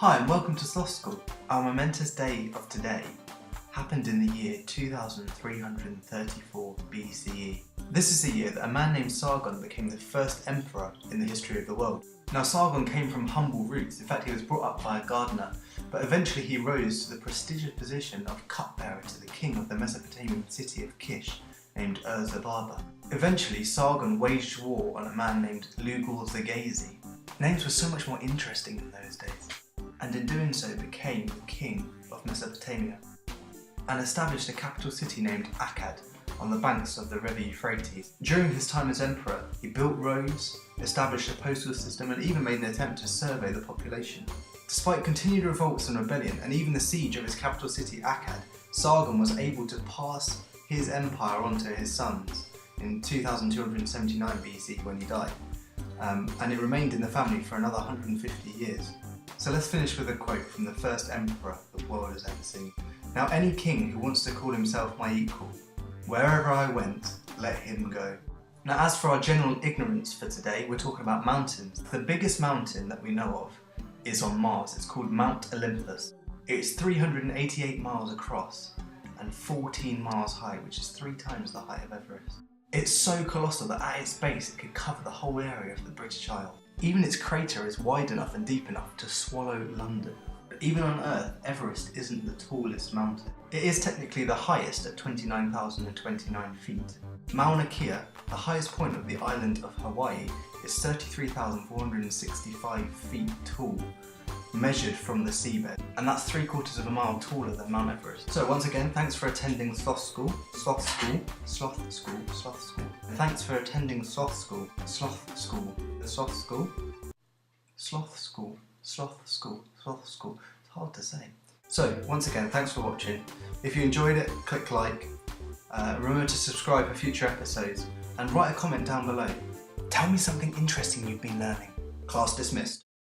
Hi and welcome to Sloth School. Our momentous day of today happened in the year 2334 BCE. This is the year that a man named Sargon became the first emperor in the history of the world. Now Sargon came from humble roots. In fact, he was brought up by a gardener, but eventually he rose to the prestigious position of cupbearer to the king of the Mesopotamian city of Kish, named Ur-Zababa. Eventually, Sargon waged war on a man named Lugal-Zaghazi. Names were so much more interesting in those days, and in doing so became the king of Mesopotamia, and established a capital city named Akkad on the banks of the river Euphrates. During his time as emperor, he built roads, established a postal system, and even made an attempt to survey the population. Despite continued revolts and rebellion, and even the siege of his capital city Akkad, Sargon was able to pass his empire on to his sons in 2279 BC when he died, and it remained in the family for another 150 years. So let's finish with a quote from the first emperor the world has ever seen. "Now any king who wants to call himself my equal, wherever I went, let him go." Now as for our general ignorance for today, we're talking about mountains. The biggest mountain that we know of is on Mars. It's called Mount Olympus. It's 388 miles across and 14 miles high, which is 3 times the height of Everest. It's so colossal that at its base it could cover the whole area of the British Isles. Even its crater is wide enough and deep enough to swallow London. But even on Earth, Everest isn't the tallest mountain. It is technically the highest at 29,029 feet. Mauna Kea, the highest point of the island of Hawaii, is 33,465 feet tall, measured from the seabed, and that's 3/4 of a mile taller than Mount Everest. So once again, thanks for attending Sloth School. And thanks for attending Sloth School. It's hard to say. So once again, thanks for watching. If you enjoyed it, click like. Remember to subscribe for future episodes, and write a comment down below. Tell me something interesting you've been learning. Class dismissed.